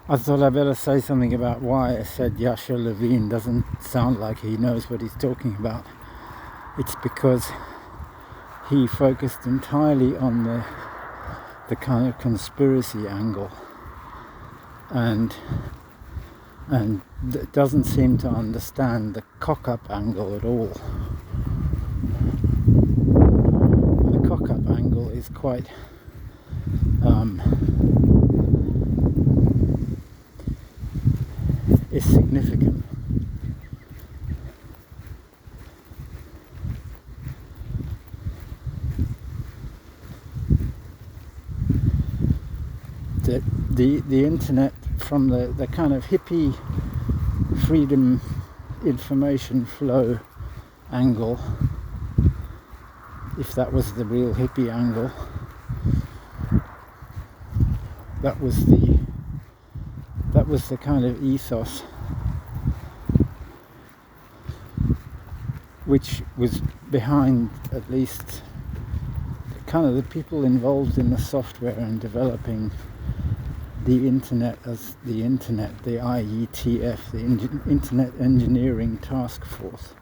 I thought I better say something about why I said Yasha Levine doesn't sound like he knows what he's talking about. It's because he focused entirely on the kind of conspiracy angle and doesn't seem to understand the cock-up angle at all. The cock-up angle is quite is significant. The internet, from the kind of hippie freedom information flow angle, if that was the real hippie angle, that was the kind of ethos which was behind, at least kind of the people involved in the software and developing the internet as the internet, the IETF, the Internet Engineering Task Force,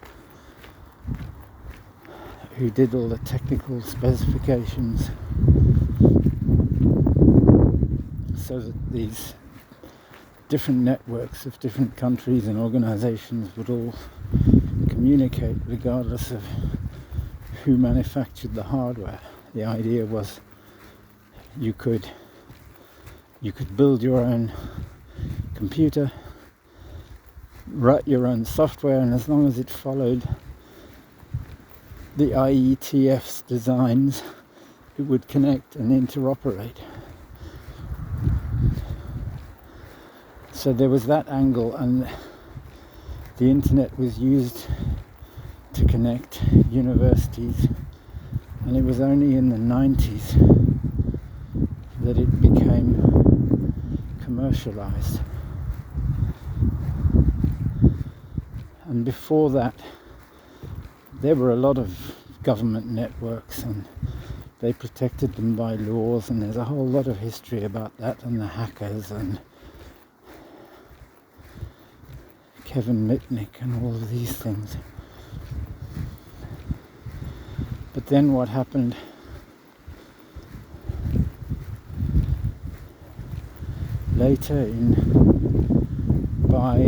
who did all the technical specifications so that these different networks of different countries and organizations would all communicate regardless of who manufactured the hardware. The idea was you could build your own computer, write your own software, and as long as it followed the IETF's designs, it would connect and interoperate. So there was that angle, and the internet was used to connect universities, and it was only in the 90s that it became commercialized. And before that, there were a lot of government networks, and they protected them by laws, and there's a whole lot of history about that, and the hackers and Kevin Mitnick and all of these things. But then what happened later, by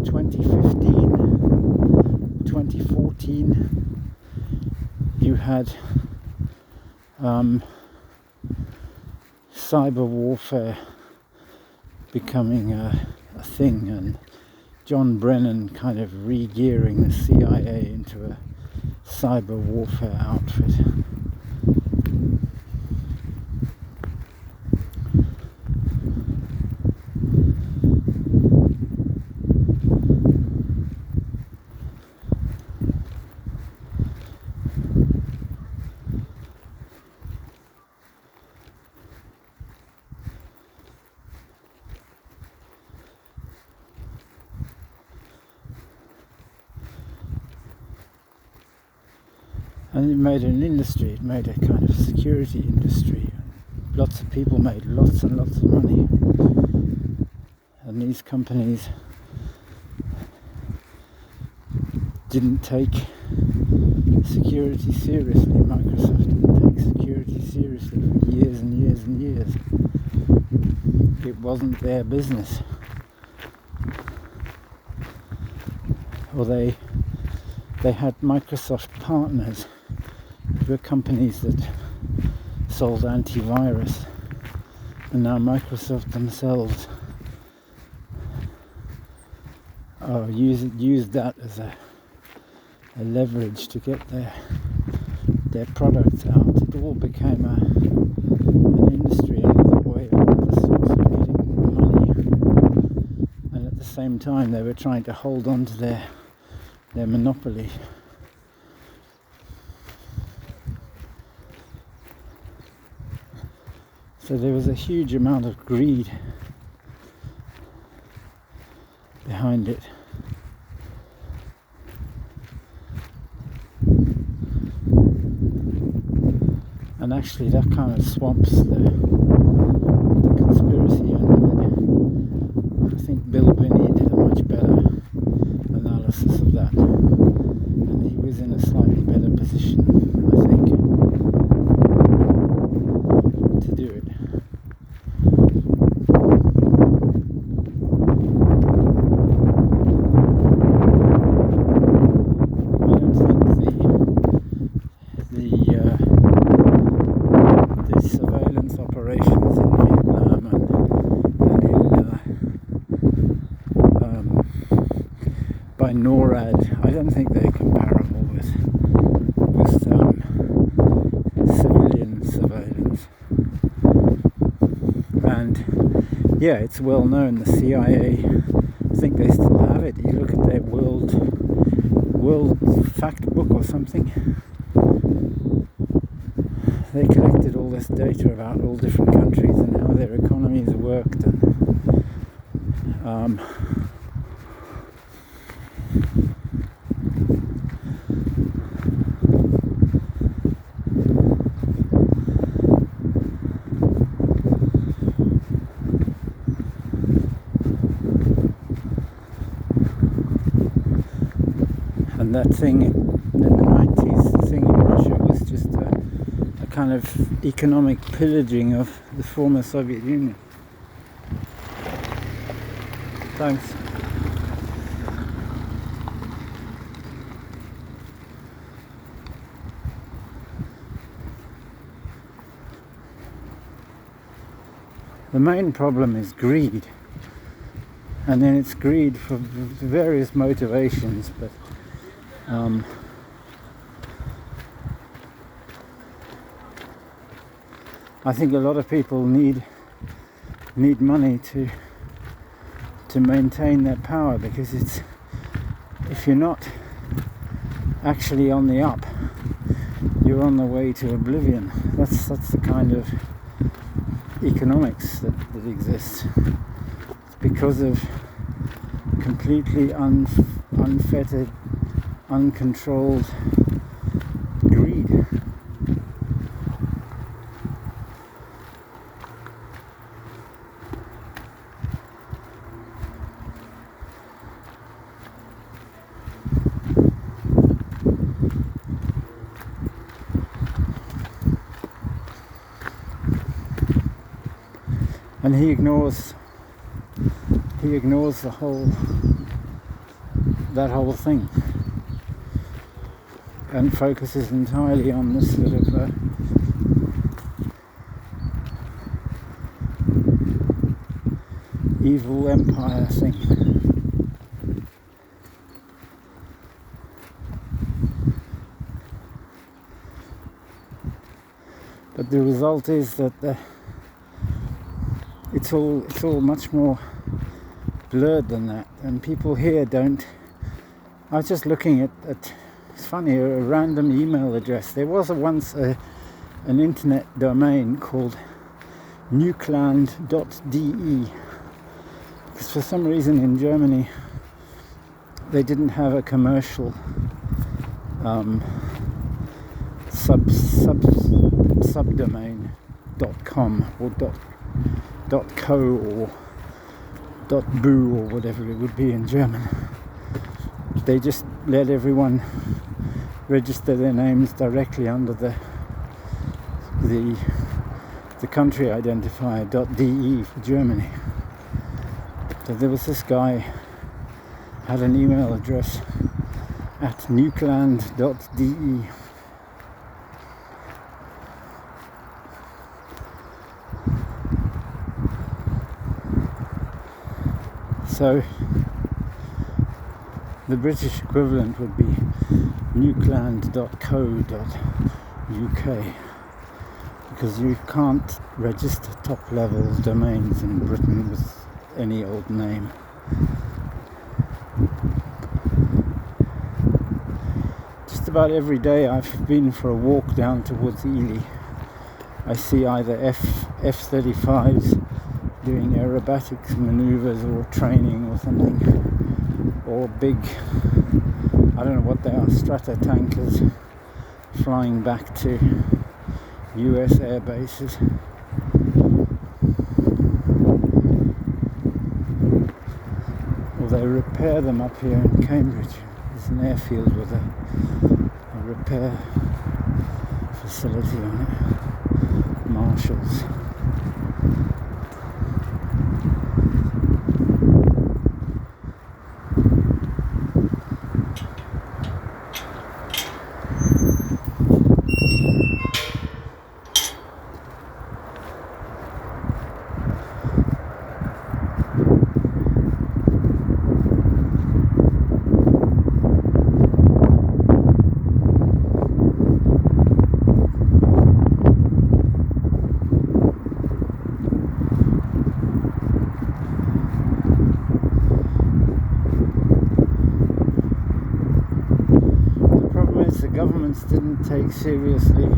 2015, 2014, you had cyber warfare becoming a thing, and John Brennan kind of re-gearing the CIA into a cyber warfare outfit. And it made an industry, it made a kind of security industry. Lots of people made lots and lots of money. And these companies didn't take security seriously. Microsoft didn't take security seriously for years and years and years. It wasn't their business. Or they had Microsoft partners who were companies that sold antivirus, and now Microsoft themselves used that as a leverage to get their products out. It all became an industry, another way, another source of getting money, and at the same time they were trying to hold on to their monopoly. So there was a huge amount of greed behind it. And actually that kind of swamps the conspiracy end of it. by NORAD. I don't think they're comparable with civilian surveillance. And yeah, it's well known. The CIA, I think they still have it. You look at their world fact book or something. They collected all this data about all different countries and how their economies worked, and that thing in the 90s, the thing in Russia was just a kind of economic pillaging of the former Soviet Union. Thanks. The main problem is greed, and then it's greed for various motivations, but I think a lot of people need money to maintain their power, because it's, if you're not actually on the up, you're on the way to oblivion. That's the kind of economics that exists. It's because of completely unfettered, uncontrolled greed. And he ignores that whole thing, and focuses entirely on this sort of evil empire thing. But the result is that it's all much more blurred than that, and people here don't. I was just looking at it's funny, a random email address. There was once an internet domain called nukeland.de, because for some reason in Germany they didn't have a commercial subdomain .com or .co or .bu or whatever it would be in German. They just let everyone register their names directly under the country identifier .de for Germany. So there was this guy had an email address at nukeland.de. So the British equivalent would be nukeland.co.uk, because you can't register top level domains in Britain with any old name. Just about every day I've been for a walk down towards Ely, I see either F-35s doing aerobatics maneuvers or training or something, or big, I don't know what they are, strata tankers flying back to US air bases. Well, they repair them up here in Cambridge. There's an airfield with a repair facility on it, Marshalls. governments didn't take seriously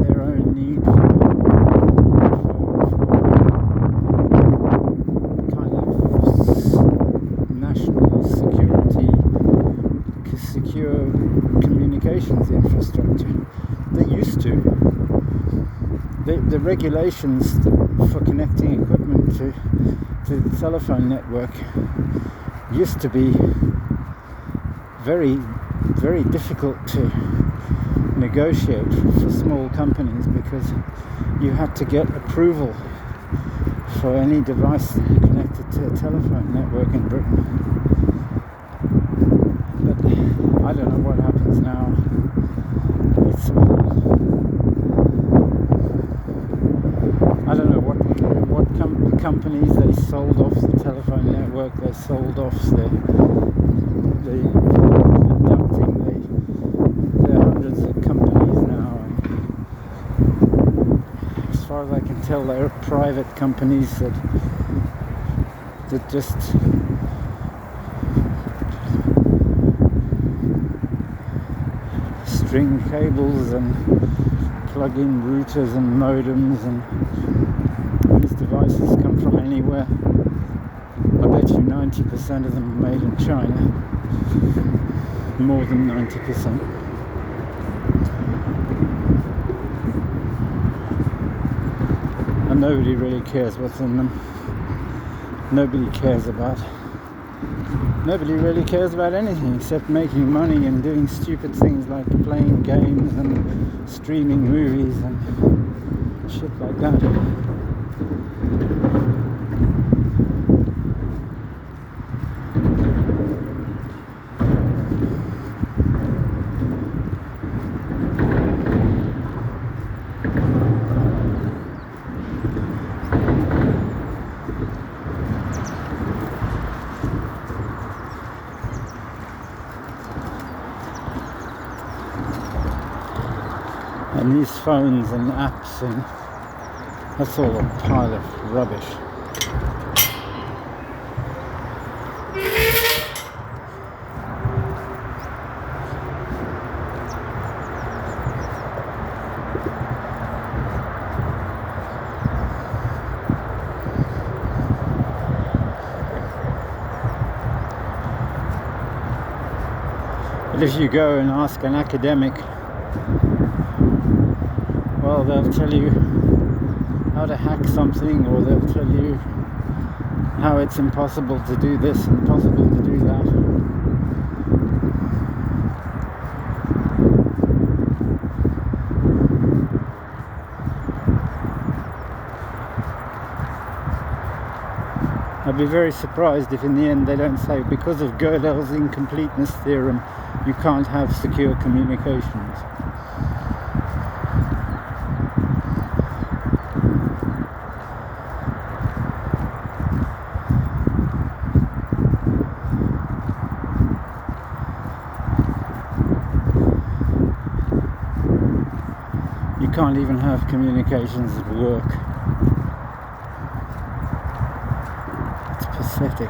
their own need for kind of national security, secure communications infrastructure. They used to. The regulations for connecting equipment to the telephone network used to be very, very difficult to negotiate for small companies, because you had to get approval for any device connected to a telephone network in Britain. But I don't know what happens now. It's all, I don't know what companies they sold off the telephone network. They sold off the ducting. There are hundreds of companies now, and as far as I can tell, they are private companies that just string cables and plug-in routers and modems, and these devices come from anywhere. I bet you 90% of them are made in China, more than 90%. And nobody really cares what's in them. Nobody really cares about anything except making money and doing stupid things like playing games and streaming movies and shit like that. And these phones and apps, and that's all a pile of rubbish. But if you go and ask an academic, well, they'll tell you how to hack something, or they'll tell you how it's impossible to do this and impossible to do that. I'd be very surprised if in the end they don't say, because of Gödel's incompleteness theorem, you can't have secure communications. You can't even have communications at work. It's pathetic.